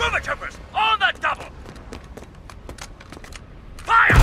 Move it, troopers! On the double! Fire!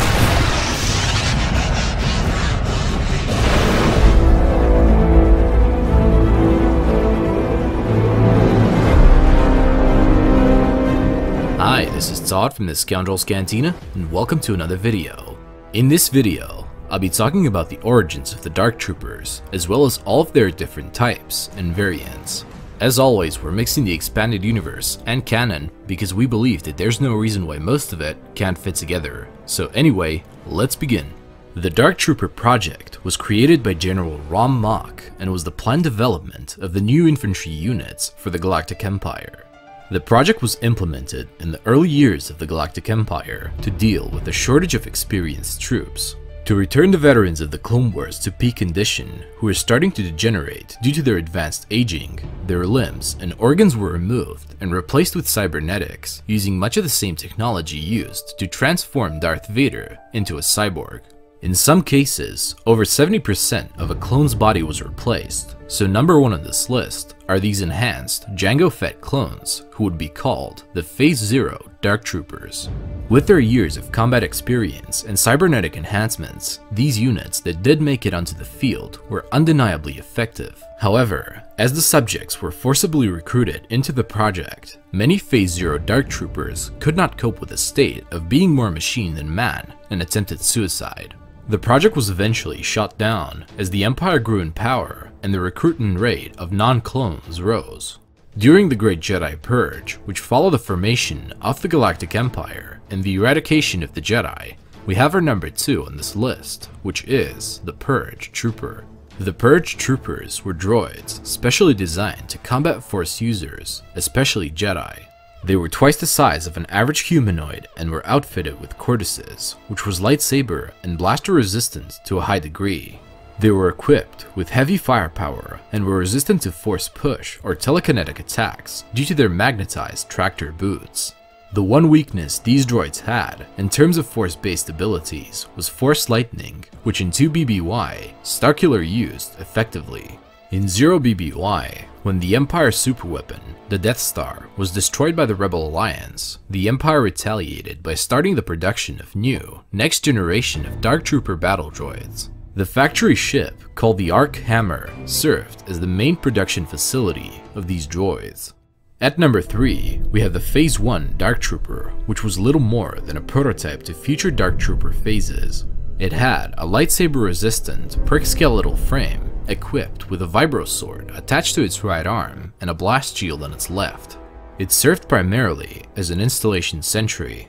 Hi, this is Todd from the Scoundrel's Cantina, and welcome to another video. In this video, I'll be talking about the origins of the Dark Troopers, as well as all of their different types and variants. As always, we're mixing the expanded universe and canon because we believe that there's no reason why most of it can't fit together. So anyway, let's begin. The Dark Trooper project was created by General Rom Mach and was the planned development of the new infantry units for the Galactic Empire. The project was implemented in the early years of the Galactic Empire to deal with the shortage of experienced troops, to return the veterans of the Clone Wars to peak condition who were starting to degenerate due to their advanced aging. Their limbs and organs were removed and replaced with cybernetics, using much of the same technology used to transform Darth Vader into a cyborg. In some cases, over 70% of a clone's body was replaced, so number one on this list are these enhanced Jango-Fett clones who would be called the Phase Zero Dark Troopers. With their years of combat experience and cybernetic enhancements, these units that did make it onto the field were undeniably effective. However, as the subjects were forcibly recruited into the project, many Phase Zero Dark Troopers could not cope with the state of being more machine than man and attempted suicide. The project was eventually shot down as the Empire grew in power and the recruitment rate of non-clones rose. During the Great Jedi Purge, which followed the formation of the Galactic Empire and the eradication of the Jedi, we have our number 2 on this list, which is the Purge Trooper. The Purge Troopers were droids specially designed to combat Force users, especially Jedi. They were twice the size of an average humanoid and were outfitted with corduces, which was lightsaber and blaster resistant to a high degree. They were equipped with heavy firepower and were resistant to force push or telekinetic attacks due to their magnetized tractor boots. The one weakness these droids had in terms of force-based abilities was Force Lightning, which in 2BBY, Starkiller used effectively. In 0BBY, when the Empire superweapon, the Death Star, was destroyed by the Rebel Alliance, the Empire retaliated by starting the production of new, next generation of Dark Trooper battle droids. The factory ship, called the Arc Hammer, served as the main production facility of these droids. At number 3, we have the Phase 1 Dark Trooper, which was little more than a prototype to future Dark Trooper phases. It had a lightsaber-resistant, prick-skeletal frame, equipped with a vibro sword attached to its right arm and a blast shield on its left. It served primarily as an installation sentry.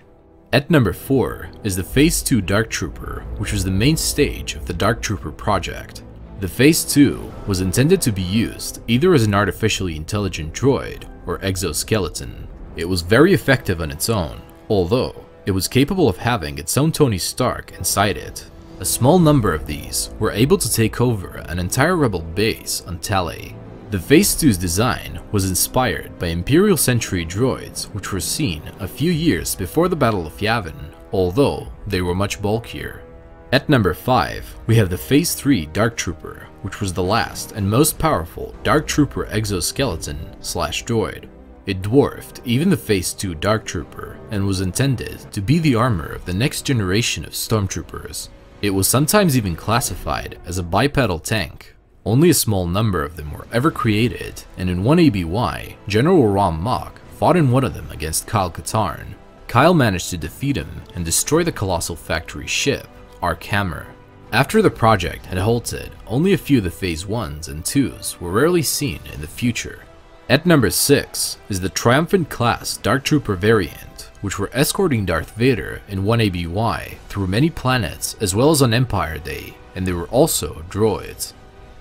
At number 4 is the Phase 2 Dark Trooper, which was the main stage of the Dark Trooper project. The Phase 2 was intended to be used either as an artificially intelligent droid or exoskeleton. It was very effective on its own, although it was capable of having its own Tony Stark inside it. A small number of these were able to take over an entire Rebel base on Talay. The Phase 2's design was inspired by Imperial Century droids, which were seen a few years before the Battle of Yavin, although they were much bulkier. At number 5, we have the Phase 3 Dark Trooper, which was the last and most powerful Dark Trooper exoskeleton/droid. It dwarfed even the Phase 2 Dark Trooper and was intended to be the armor of the next generation of stormtroopers. It was sometimes even classified as a bipedal tank. Only a small number of them were ever created, and in 1ABY, General Rom Mach fought in one of them against Kyle Katarn. Kyle managed to defeat him and destroy the colossal factory ship, Arc Hammer. After the project had halted, only a few of the Phase 1s and 2s were rarely seen in the future. At number 6 is the Triumphant Class Dark Trooper variant, which were escorting Darth Vader in 1ABY through many planets as well as on Empire Day, and they were also droids.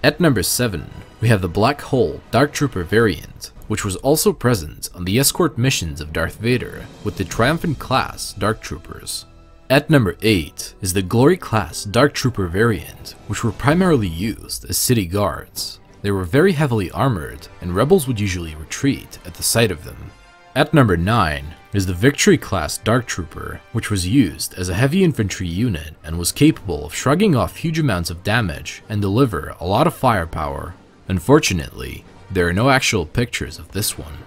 At number 7, we have the Black Hole Dark Trooper variant, which was also present on the escort missions of Darth Vader with the Triumphant Class Dark Troopers. At number 8 is the Glory Class Dark Trooper variant, which were primarily used as city guards. They were very heavily armored, and rebels would usually retreat at the sight of them. At number 9 is the Victory Class Dark Trooper, which was used as a heavy infantry unit and was capable of shrugging off huge amounts of damage and deliver a lot of firepower. Unfortunately, there are no actual pictures of this one.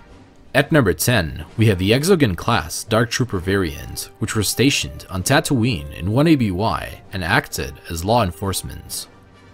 At number 10, we have the Exogen class Dark Trooper variant, which were stationed on Tatooine in 1ABY and acted as law enforcement.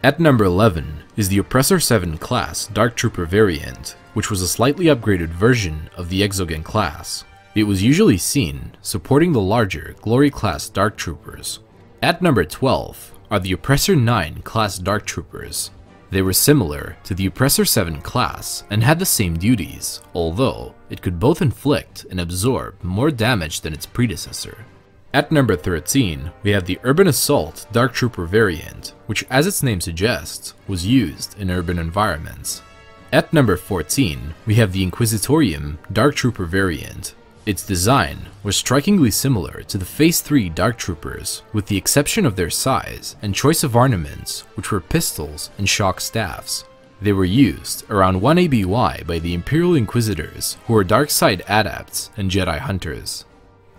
At number 11 is the Oppressor 7 class Dark Trooper variant, which was a slightly upgraded version of the Exogen class. It was usually seen supporting the larger Glory class Dark Troopers. At number 12 are the Oppressor 9 class Dark Troopers. They were similar to the Oppressor 7 class and had the same duties, although it could both inflict and absorb more damage than its predecessor. At number 13, we have the Urban Assault Dark Trooper variant, which, as its name suggests, was used in urban environments. At number 14, we have the Inquisitorium Dark Trooper variant. Its design was strikingly similar to the Phase 3 Dark Troopers, with the exception of their size and choice of ornaments, which were pistols and shock staffs. They were used around 1ABY by the Imperial Inquisitors, who were dark side adepts and Jedi hunters.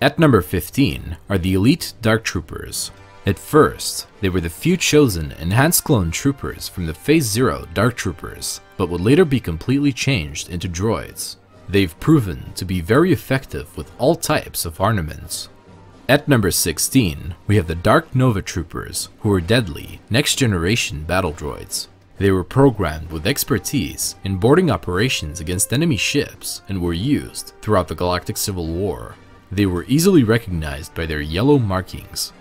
At number 15 are the Elite Dark Troopers. At first, they were the few chosen enhanced clone troopers from the Phase 0 Dark Troopers, but would later be completely changed into droids. They've proven to be very effective with all types of armaments. At number 16, we have the Dark Nova Troopers, who are deadly, next-generation battle droids. They were programmed with expertise in boarding operations against enemy ships and were used throughout the Galactic Civil War. They were easily recognized by their yellow markings.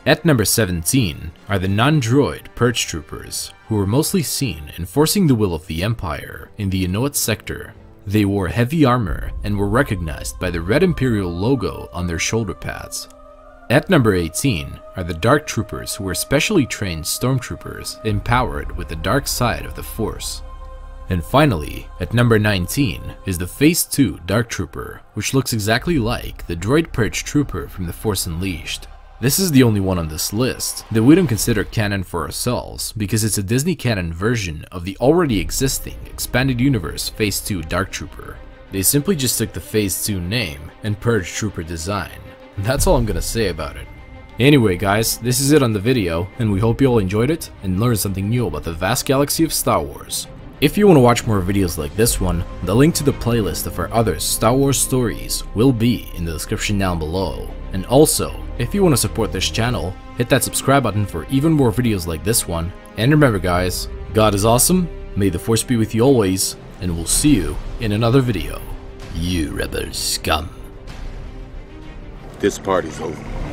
At number 17 are the non-droid Purge Troopers, who were mostly seen enforcing the will of the Empire in the Inuit sector. They wore heavy armor and were recognized by the red Imperial logo on their shoulder pads. At number 18 are the Dark Troopers, who were specially trained stormtroopers empowered with the dark side of the Force. And finally, at number 19 is the Phase 2 Dark Trooper, which looks exactly like the Droid Purge Trooper from The Force Unleashed. This is the only one on this list that we don't consider canon for ourselves because it's a Disney canon version of the already existing Expanded Universe Phase 2 Dark Trooper. They simply just took the Phase 2 name and Purge Trooper design. That's all I'm gonna say about it. Anyway guys, this is it on the video, and we hope you all enjoyed it and learned something new about the vast galaxy of Star Wars. If you want to watch more videos like this one, the link to the playlist of our other Star Wars stories will be in the description down below. And also, if you want to support this channel, hit that subscribe button for even more videos like this one. And remember guys, God is awesome, may the Force be with you always, and we'll see you in another video. You rebel scum. This party's over.